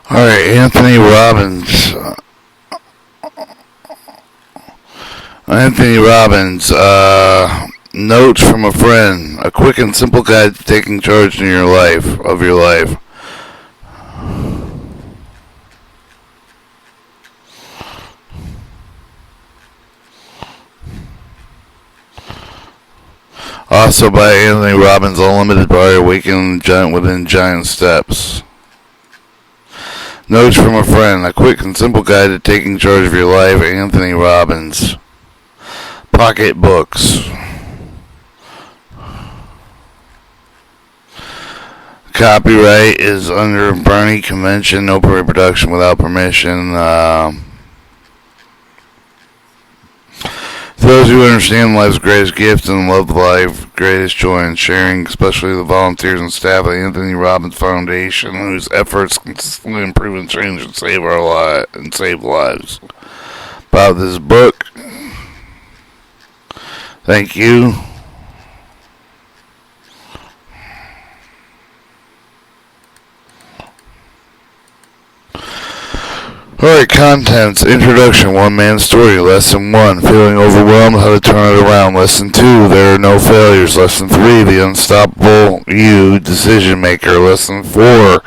All right, Anthony Robbins. Anthony Robbins. Notes from a friend. A quick and simple guide to taking charge in your life of your life. Also by Anthony Robbins, Unlimited Power, Awakening Giant Within Giant Steps. Notes from a friend. A quick and simple guide to taking charge of your life. Anthony Robbins. Pocket books. Copyright is under Bernie Convention. No reproduction without permission. Those who understand life's greatest gift and love life, greatest joy in sharing, especially the volunteers and staff of the Anthony Robbins Foundation, whose efforts consistently improve and change and save lives. About this book, thank you. Alright, contents. Introduction. One man's story. Lesson 1. Feeling overwhelmed. How to turn it around. Lesson 2. There are no failures. Lesson 3. The unstoppable you. Decision maker. Lesson 4.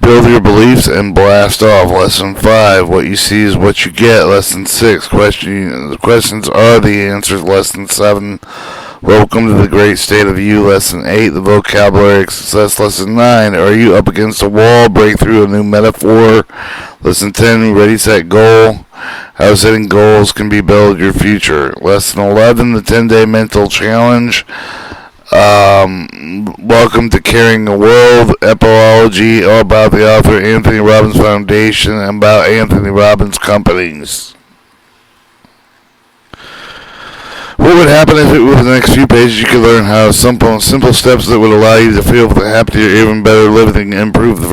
Build your beliefs and blast off. Lesson 5. What you see is what you get. Lesson 6. Questions are the answers. Lesson 7. Welcome to the great state of you. Lesson 8, the vocabulary of success. Lesson 9, are you up against a wall? Break through a new metaphor. Lesson 10, ready, set, goal. How setting goals can be build your future. Lesson 11, the 10-day mental challenge. Welcome to Caring the World. Epilogy, all about the author Anthony Robbins Foundation and about Anthony Robbins companies. What would happen if it was the next few pages you could learn how simple steps that would allow you to feel the happier, even better living, improve the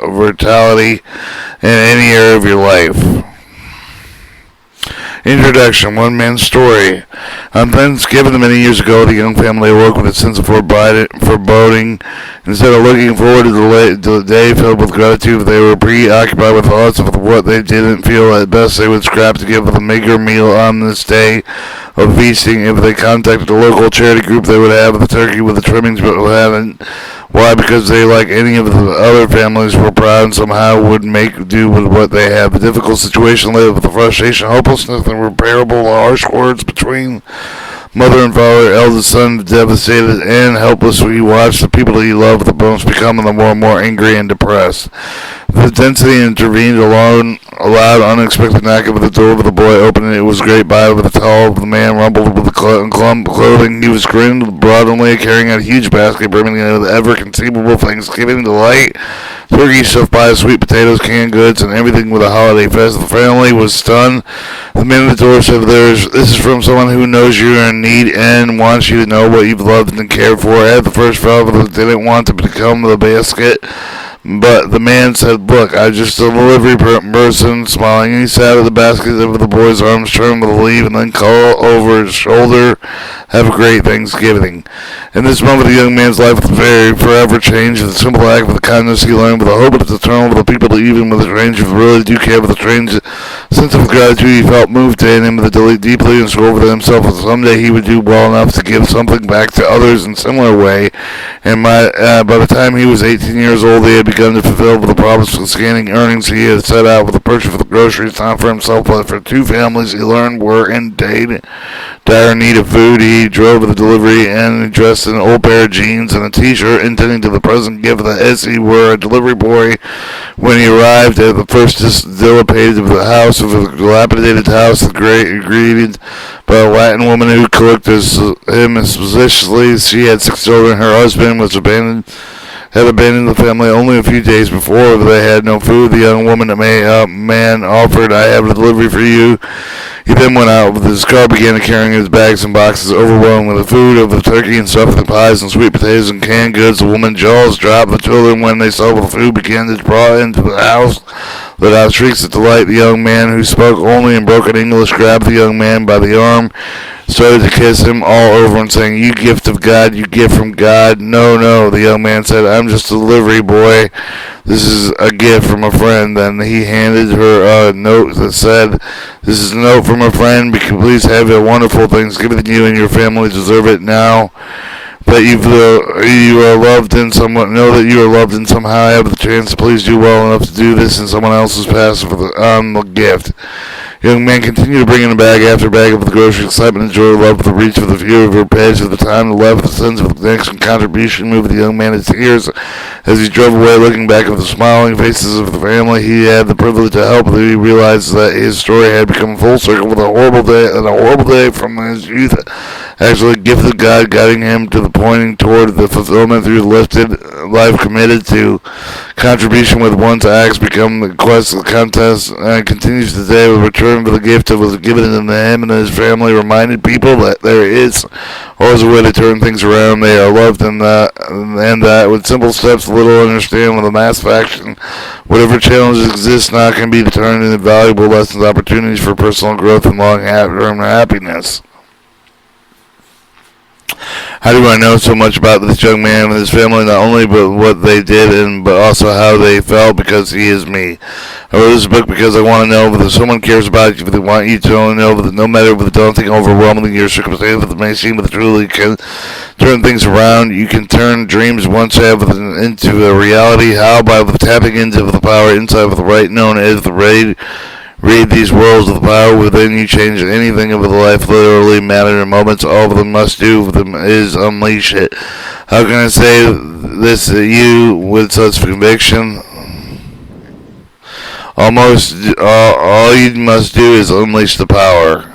vitality in any area of your life. Introduction. One man's story. On Thanksgiving many years ago, the young family awoke with a sense of foreboding. Instead of looking forward to the day filled with gratitude, they were preoccupied with thoughts of what they didn't feel at best they would scrap to give the meager meal on this day of feasting. If they contacted a local charity group, they would have the turkey with the trimmings, but haven't. Why? Because they, like any of the other families, were proud and somehow would make do with what they have. The difficult situation led with the frustration, hopelessness, and repairable harsh words between mother and father, eldest son, devastated and helpless. We watched the people that he loved, the bones becoming the more and more angry and depressed. The density intervened alone, a loud, unexpected knock at the door of the boy opened. It was great by with the tall of the man rumbled with the clump clothing. He was grinned broadly, carrying out a huge basket, brimming with ever conceivable Thanksgiving delight. Turkey, stuffed pie, sweet potatoes, canned goods, and everything with a holiday fest. The family was stunned. The man at the door said, "This is from someone who knows you're in need and wants you to know what you've loved and cared for." At the first fellow that didn't want to become the basket. But the man said, "Look, I'm just a delivery person," smiling. He sat at the basket over the boy's arms, turned with a leave, and then called over his shoulder, "Have a great Thanksgiving." In this moment, the young man's life was forever changed. With a simple act of the kindness he learned, with a hope of eternal, with the people that even with a strange, really do care, with a strange sense of gratitude he felt moved in him, with a deeply and swore within himself that someday he would do well enough to give something back to others in a similar way. And by the time he was 18 years old, he had begun to fulfill the promise of scanning earnings he had set out with the purchase of the groceries, not for himself but for two families he learned were in dire need of food. He drove the delivery and dressed in an old pair of jeans and a t-shirt, intending to the present gift that as he were a delivery boy. When he arrived at the first dilapidated of the house, of a dilapidated house, greeted by a Latin woman who cooked him suspiciously. She had 6 children. Her husband had abandoned the family only a few days before. They had no food. The young woman man offered, "I have a delivery for you." He then went out with his car, began carrying his bags and boxes, overwhelmed with the food of the turkey and stuffing pies and sweet potatoes and canned goods. The woman's jaws dropped. The children, when they saw the food, began to draw into the house let out shrieks of delight. The young man, who spoke only in broken English, grabbed the young man by the arm, started to kiss him all over and saying, "You gift of God, you gift from God." "No, no," the young man said, "I'm just a delivery boy. This is a gift from a friend." Then he handed her a note that said, "This is a note from a friend. Please have a wonderful Thanksgiving. You and your family deserve it now. That you are loved in someone. Know that you are loved in somehow. I have the chance to please do well enough to do this in someone else's past for the gift." Young man continued to bring in bag after bag of the grocery. Excitement and joy, love, the reach of the view of her page, of the time, the love, the sense of the connection, contribution moved the young man to tears as he drove away, looking back at the smiling faces of the family he had the privilege to help. He realized that his story had become full circle with a horrible day from his youth actually gifted God, guiding him to the pointing toward the fulfillment through the lifted life committed to contribution with one's acts become the quest, the contest, and continues today with return for the gift that was given to him and his family, reminded people that there is always a way to turn things around. They are loved, and that with simple steps, little understand with a mass action, whatever challenges exist now can be turned into valuable lessons, opportunities for personal growth and long-term happiness. How do I know so much about this young man and his family? Not only but what they did, but also how they felt, because he is me. I wrote this book because I want to know that someone cares about you. They want you to know that no matter the daunting, overwhelming your circumstances that may seem, that truly can turn things around. You can turn dreams once have into a reality. How? By tapping into the power inside of the right, known as the read these worlds of the power within you, change anything of the life, literally, matter, and moments. All of them must do with them is unleash it. How can I say this to you with such conviction? Almost all you must do is unleash the power.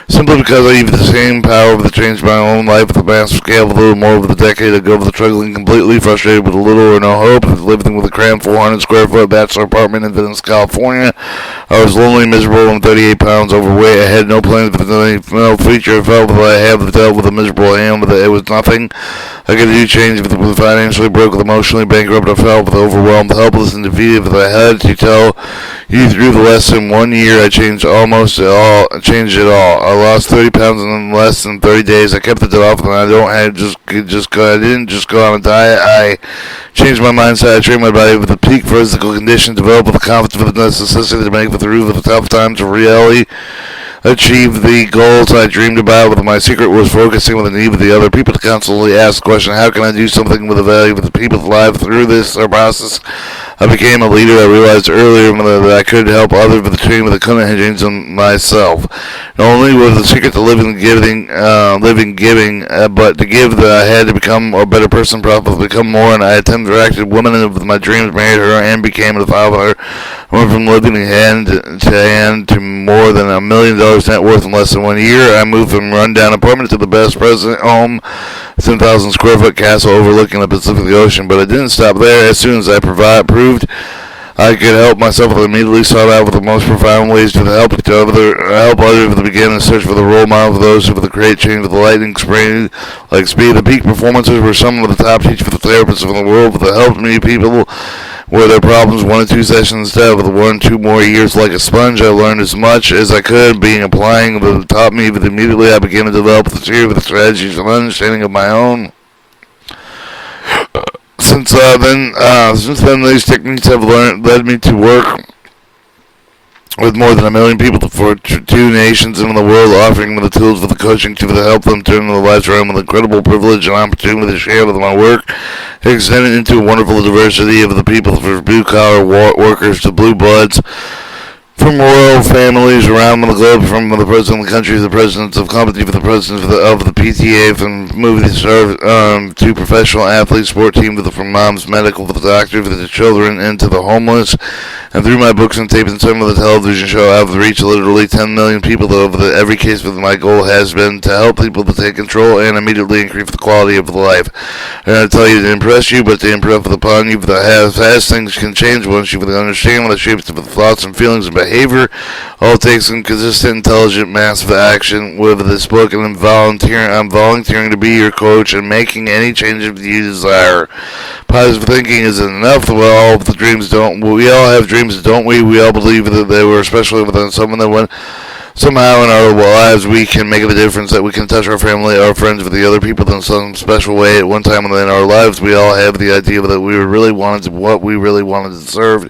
Simply because I have the same power to change my own life at the massive scale of a little more over the decade ago, with the struggling, completely frustrated with little or no hope, of living with a cramped 400 square foot bachelor apartment in Venice, California. I was lonely, miserable, and 38 pounds overweight. I had no plans for any no future. I felt that I have dealt with a miserable hand, but it was nothing I could do. Change with financially broke, with emotionally bankrupt. I felt with overwhelmed, helpless, and defeated. But I had to tell you through the less than 1 year, I changed almost it all. Changed it all. I lost 30 pounds in less than 30 days. I kept it off, and I didn't just go on a diet. I changed my mindset. I trained my body with a peak physical condition, developed the confidence with the necessity to make it through the tough times of reality, achieve the goals I dreamed about. With my secret was focusing on the need of the other people, to constantly ask the question, how can I do something with the value of the people's life through this process? I became a leader. I realized earlier that I could help others with the dream that I couldn't change myself. Not only was the secret to living giving, but to give that I had to become a better person, probably become more, and I attracted women with my dreams, married her, and became a father. I went from living hand to hand to more than $1 million net worth in less than 1 year. I moved from rundown apartment to the best present home, 10,000 square foot castle overlooking the Pacific Ocean. But I didn't stop there. As soon as I proved I could help myself, I immediately sought out with the most profound ways to help others with the beginning and search for the role model of those who would create change with the lightning spray like speed. The peak performances were some of the top teachers for the therapists in the world, but they helped many people where their problems 1 or 2 sessions instead of 1 or 2 more years. Like a sponge, I learned as much as I could, being applying that taught me, but immediately I began to develop the theory of the strategies and understanding of my own. Since then, these techniques have led me to work with more than 1 million people for 2 nations in the world, offering them the tools for the coaching to help them turn their lives around with incredible privilege and opportunity to share with my work, extended into a wonderful diversity of the people, from blue-collar workers to blue bloods, from royal families around the globe, from the president of the country, the presidents of company, for the presidents of the PTA, from movie stars to professional athletes, sport team, from moms, medical, for the doctor, for the children, and to the homeless. And through my books and tapes and some of the television show, I've reached literally 10 million people over every case. With my goal has been to help people to take control and immediately increase the quality of the life. And I tell you to impress you, but to impress upon you, that as things can change once you understand what the shapes of the thoughts and feelings and behaviors behavior. All it takes is consistent, intelligent, massive action with this book, and I'm volunteering to be your coach and making any changes you desire. Positive thinking isn't enough. Well, the dreams don't. We all have dreams, don't we? We all believe that they were especially within someone that went. Somehow in our lives we can make a difference, that we can touch our family, our friends, with the other people in some special way at one time in our lives. We all have the idea that we really wanted to, what we really wanted to serve.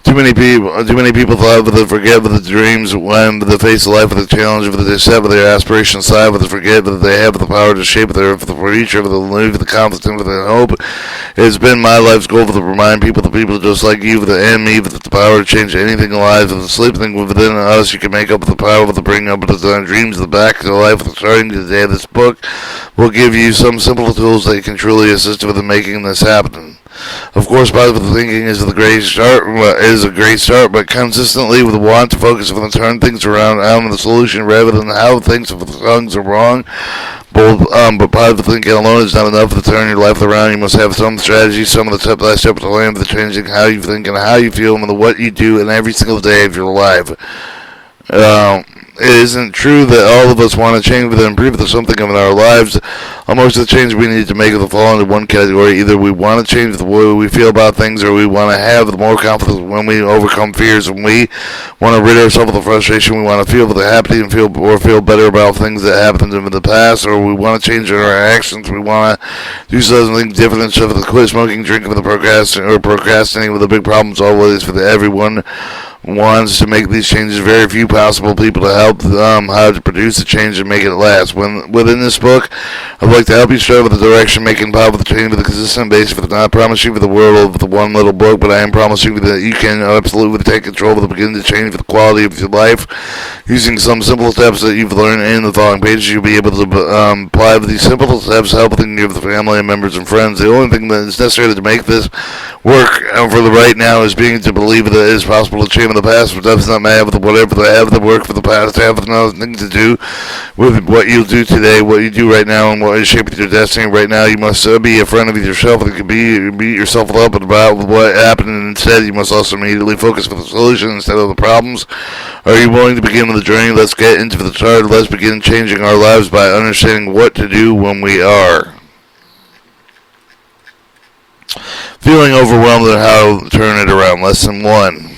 Too many people thought that they forget with the dreams when they face life with the challenge, with they set with their aspirations aside, with they forget that they have the power to shape their future, with the belief, with the confidence, with the hope. It's been my life's goal to remind people, the people just like you, and me, with the power to change anything alive, with the sleeping within us. You can make up with the power with the bring up with the dreams of the back to life. Starting today, this book will give you some simple tools that can truly assist with making this happen. Of course, positive thinking is a great start, but consistently with the want to focus on turn things around on the solution rather than how things are wrong. But positive thinking alone is not enough to turn your life around. You must have some strategy, some of the step-by-step plan for changing how you think and how you feel and what you do in every single day of your life. It isn't true that all of us want to change and improve something in our lives. Most of the change we need to make will fall into one category. Either we want to change the way we feel about things, or we want to have more confidence when we overcome fears. When we want to rid ourselves of the frustration, we want to feel the happy and feel better about things that happened in the past, or we want to change our actions. We want to do something different instead of the quit smoking, drinking, with the procrastinating with the big problems always for everyone wants to make these changes. Very few possible people to help how to produce the change and make it last. Within this book, I'd like to help you start with the direction, making positive change with a consistent basis. With not promising you the world of the one little book, but I am promising you that you can absolutely take control of the beginning to change the quality of your life. Using some simple steps that you've learned in the following pages, you'll be able to apply with these simple steps, helping your family and members and friends. The only thing that is necessary to make this work for the right now is being to believe that it is possible to change in the past, but does not matter with whatever they have the work for the past, have nothing to do with what you do today, what you do right now, and what is shaping your destiny right now. You must be a friend of yourself, and you can beat yourself up about what happened, and instead you must also immediately focus for the solution instead of the problems. Are you willing to begin with the journey? Let's get into the start. Let's begin changing our lives by understanding what to do when we are feeling overwhelmed and how to turn it around. Lesson 1.